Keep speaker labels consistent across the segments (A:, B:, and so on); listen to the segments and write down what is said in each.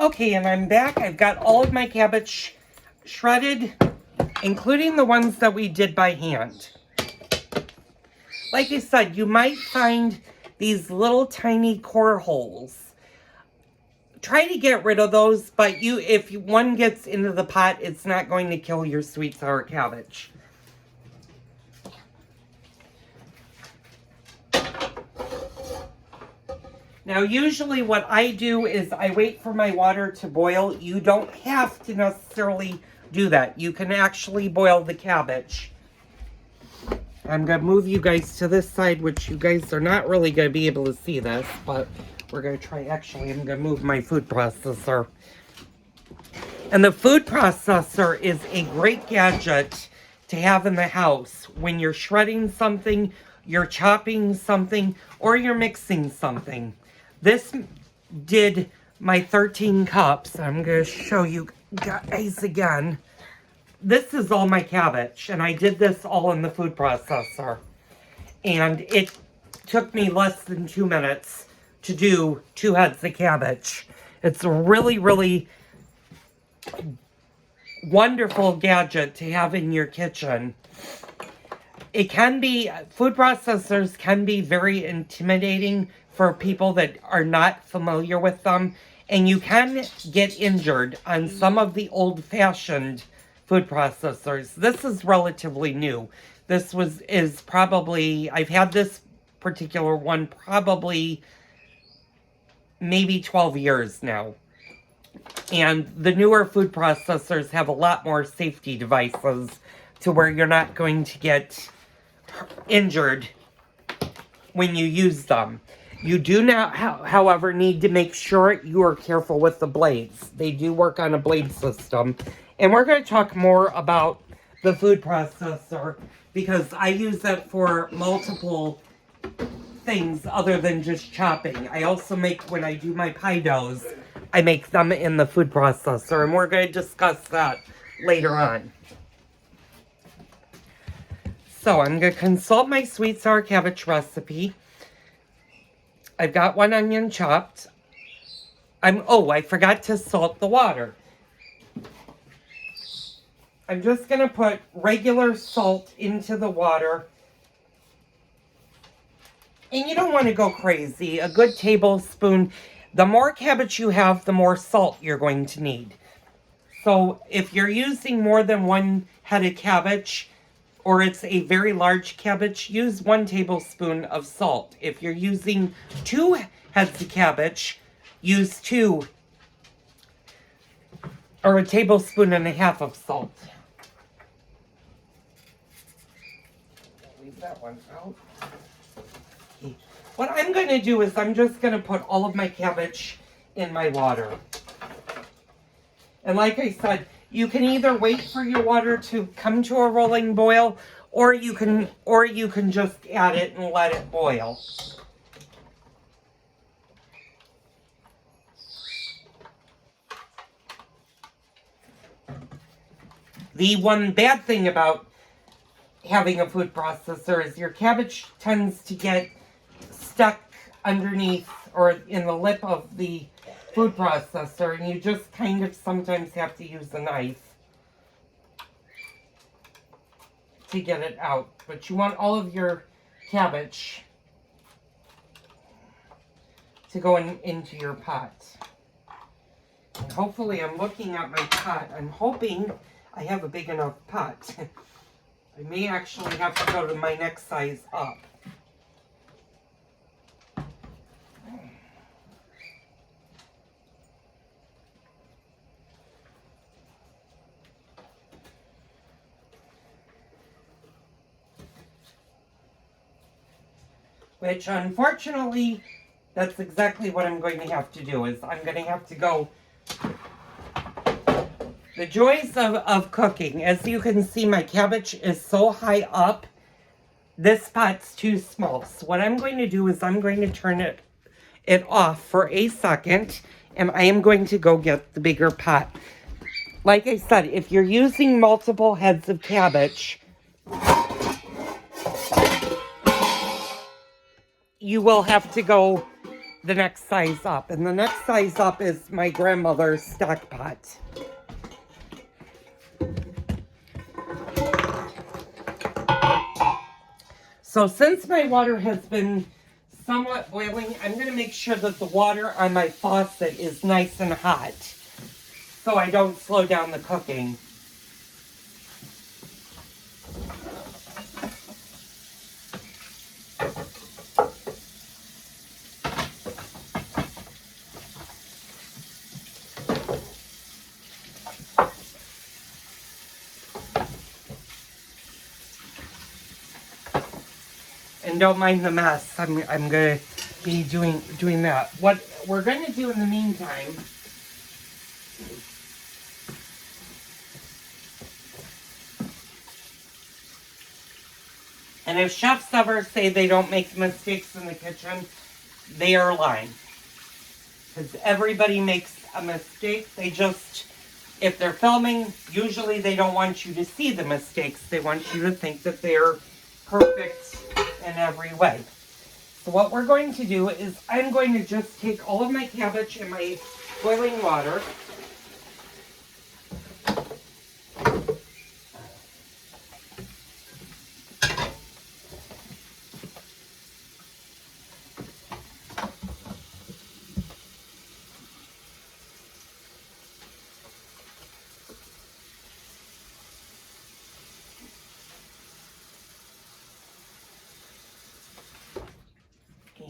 A: Okay, and I'm back. I've got all of my cabbage shredded, including the ones that we did by hand. Like I said, you might find these little tiny core holes. Try to get rid of those, but if one gets into the pot, it's not going to kill your sweet sour cabbage. Now, usually what I do is I wait for my water to boil. You don't have to necessarily do that. You can actually boil the cabbage. I'm going to move you guys to this side, which you guys are not really going to be able to see this, but we're going to try. Actually, I'm going to move my food processor. And the food processor is a great gadget to have in the house when you're shredding something, you're chopping something, or you're mixing something. This did my 13 cups. I'm going to show you guys again. This is all my cabbage, and I did this all in the food processor. And it took me less than 2 minutes to do 2 heads of cabbage. It's a really, really wonderful gadget to have in your kitchen. It can be, food processors can be very intimidating for people that are not familiar with them. And you can get injured on some of the old-fashioned food processors. This is relatively new. This is probably, I've had this particular one probably maybe 12 years now. And the newer food processors have a lot more safety devices to where you're not going to get injured when you use them. You do not, however, need to make sure you are careful with the blades. They do work on a blade system. And we're going to talk more about the food processor because I use it for multiple things other than just chopping. I also make, when I do my pie doughs, I make them in the food processor. And we're going to discuss that later on. So I'm going to consult my sweet sour cabbage recipe. I've got 1 onion chopped. I forgot to salt the water. I'm just going to put regular salt into the water. And you don't want to go crazy. A good tablespoon. The more cabbage you have, the more salt you're going to need. So if you're using more than 1 head of cabbage, or it's a very large cabbage, use 1 tablespoon of salt. If you're using 2 heads of cabbage, use 2 or 1.5 tablespoons of salt. Leave that one out. Okay. What I'm going to do is I'm just going to put all of my cabbage in my water. And like I said, you can either wait for your water to come to a rolling boil, or you can just add it and let it boil. The one bad thing about having a food processor is your cabbage tends to get stuck underneath or in the lip of the food processor, and you just kind of sometimes have to use a knife to get it out. But you want all of your cabbage to go into your pot. And hopefully, I'm looking at my pot. I'm hoping I have a big enough pot. I may actually have to go to my next size up. Which, unfortunately, that's exactly what I'm going to have to do, is I'm going to have to go. The joys of cooking. As you can see, my cabbage is so high up, this pot's too small. So what I'm going to do is I'm going to turn it off for a second, and I am going to go get the bigger pot. Like I said, if you're using multiple heads of cabbage, you will have to go the next size up. And the next size up is my grandmother's stock pot. So since my water has been somewhat boiling, I'm going to make sure that the water on my faucet is nice and hot so I don't slow down the cooking. And don't mind the mess. I'm gonna be doing that. What we're gonna do in the meantime and if chefs ever say they don't make mistakes in the kitchen, they are lying. Because everybody makes a mistake. They just, if they're filming, usually they don't want you to see the mistakes. They want you to think that they're perfect in every way. So what we're going to do is I'm going to just take all of my cabbage in my boiling water.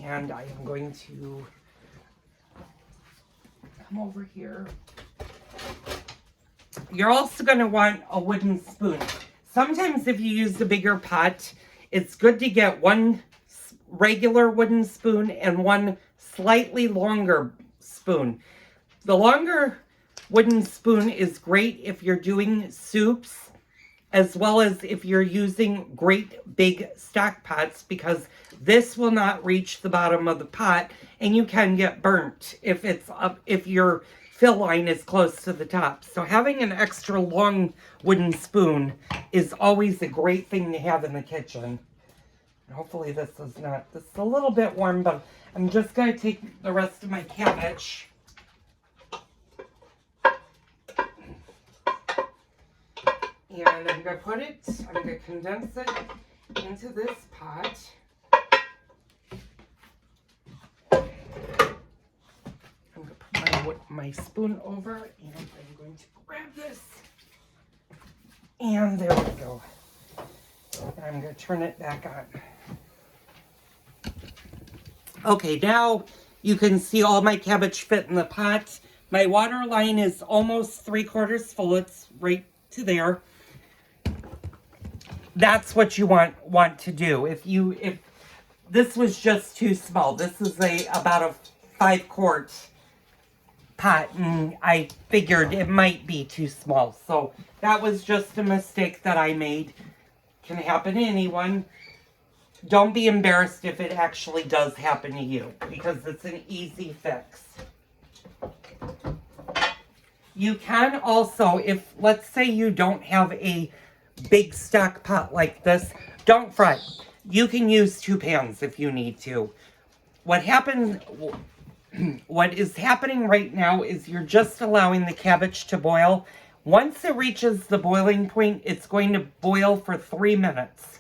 A: And I am going to come over here. You're also going to want a wooden spoon. Sometimes if you use the bigger pot, it's good to get one regular wooden spoon and one slightly longer spoon. The longer wooden spoon is great if you're doing soups, as well as if you're using great big stock pots, because this will not reach the bottom of the pot and you can get burnt if it's up, if your fill line is close to the top. So having an extra long wooden spoon is always a great thing to have in the kitchen. And hopefully this is a little bit warm, but I'm just going to take the rest of my cabbage. And I'm going to condense it into this pot. I'm going to put my spoon over, and I'm going to grab this. And there we go. And I'm going to turn it back on. Okay, now you can see all my cabbage fit in the pot. My water line is almost 3/4 full. It's right to there. That's what you want to do. If this was just too small, this is about a 5-quart pot, and I figured it might be too small. So that was just a mistake that I made. Can happen to anyone. Don't be embarrassed if it actually does happen to you, because it's an easy fix. You can also, if let's say you don't have a big stock pot like this, don't fret. You can use 2 pans if you need to. What is happening right now is you're just allowing the cabbage to boil. Once it reaches the boiling point, it's going to boil for 3 minutes.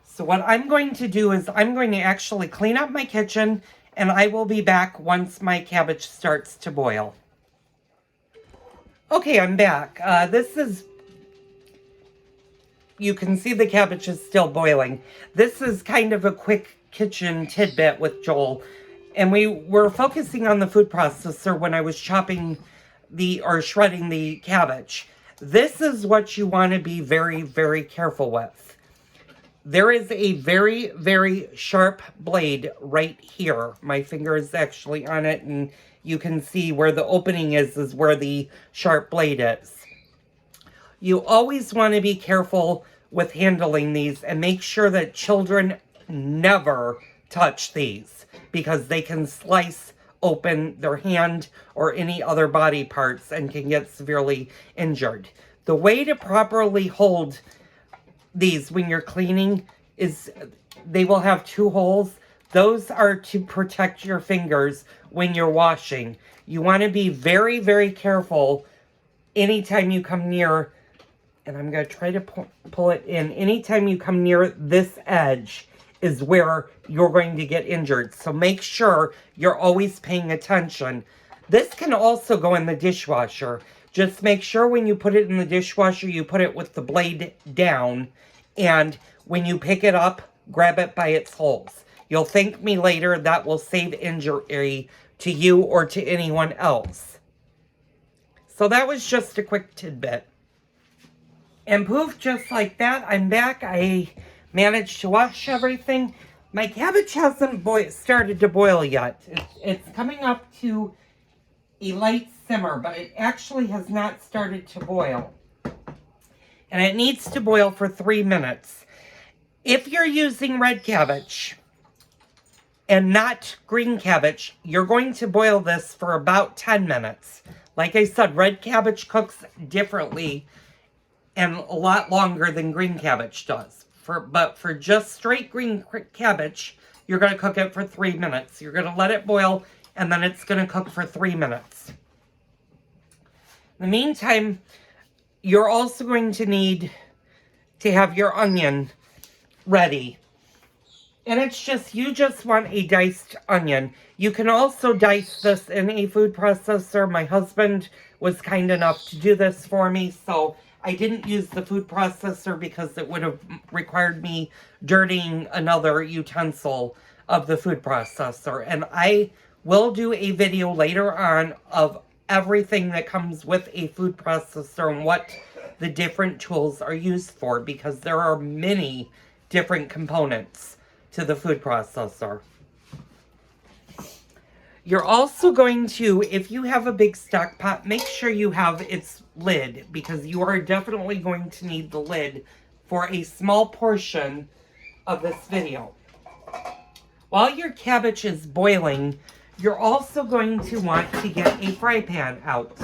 A: So what I'm going to do is I'm going to actually clean up my kitchen, and I will be back once my cabbage starts to boil. Okay, I'm back. You can see the cabbage is still boiling. This is kind of a quick kitchen tidbit with Joel. And we were focusing on the food processor when I was shredding the cabbage. This is what you want to be very, very careful with. There is a very, very sharp blade right here. My finger is actually on it, and you can see where the opening is where the sharp blade is. You always want to be careful with handling these and make sure that children never touch these, because they can slice open their hand or any other body parts and can get severely injured. The way to properly hold these when you're cleaning is they will have 2 holes. Those are to protect your fingers when you're washing. You want to be very, very careful anytime you come near, and I'm going to try to pull it in. Anytime you come near this edge is where you're going to get injured. So make sure you're always paying attention. This can also go in the dishwasher. Just make sure when you put it in the dishwasher, you put it with the blade down. And when you pick it up, grab it by its holes. You'll thank me later. That will save injury to you or to anyone else. So that was just a quick tidbit. And poof, just like that, I'm back. I managed to wash everything. My cabbage hasn't started to boil yet. It's coming up to a light simmer, but it actually has not started to boil. And it needs to boil for 3 minutes. If you're using red cabbage and not green cabbage, you're going to boil this for about 10 minutes. Like I said, red cabbage cooks differently and a lot longer than green cabbage does. But for just straight green cabbage, you're going to cook it for 3 minutes. You're going to let it boil, and then it's going to cook for 3 minutes. In the meantime, you're also going to need to have your onion ready. And it's just, you just want a diced onion. You can also dice this in a food processor. My husband was kind enough to do this for me, so I didn't use the food processor because it would have required me dirtying another utensil of the food processor. And I will do a video later on of everything that comes with a food processor and what the different tools are used for, because there are many different components to the food processor. You're also going to, if you have a big stock pot, make sure you have its lid, because you are definitely going to need the lid for a small portion of this video. While your cabbage is boiling, you're also going to want to get a fry pan out.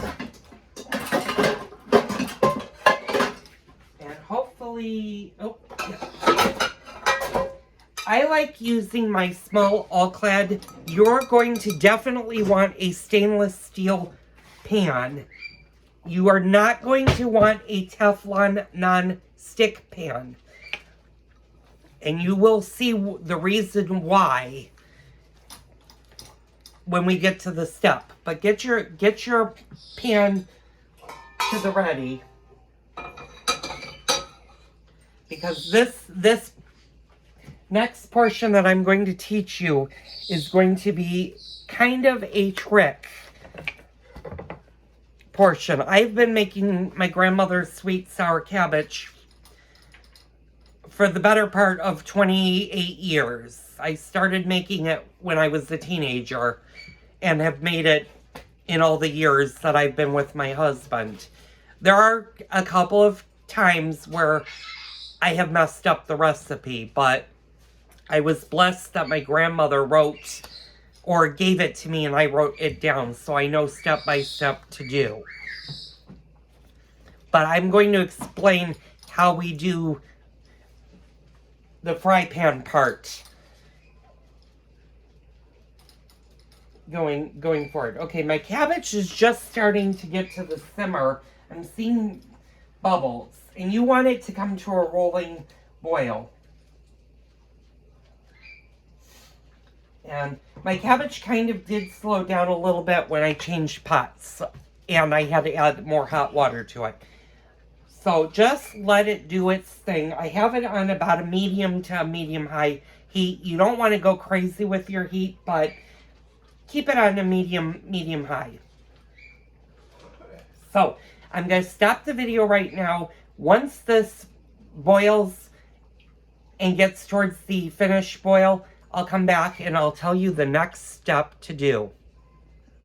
A: And hopefully, I like using my small all-clad. You're going to definitely want a stainless steel pan. You are not going to want a Teflon non-stick pan. And you will see the reason why when we get to the step. But get your pan to the ready. Because this next portion that I'm going to teach you is going to be kind of a trick portion. I've been making my grandmother's sweet sour cabbage for the better part of 28 years. I started making it when I was a teenager and have made it in all the years that I've been with my husband. There are a couple of times where I have messed up the recipe, but I was blessed that my grandmother wrote or gave it to me and I wrote it down, so I know step by step to do. But I'm going to explain how we do the fry pan part going forward. Okay, my cabbage is just starting to get to the simmer. I'm seeing bubbles, and you want it to come to a rolling boil. And my cabbage kind of did slow down a little bit when I changed pots, and I had to add more hot water to it. So just let it do its thing. I have it on about a medium to a medium-high heat. You don't want to go crazy with your heat, but keep it on a medium-high. So I'm going to stop the video right now. Once this boils and gets towards the finished boil, I'll come back and I'll tell you the next step to do.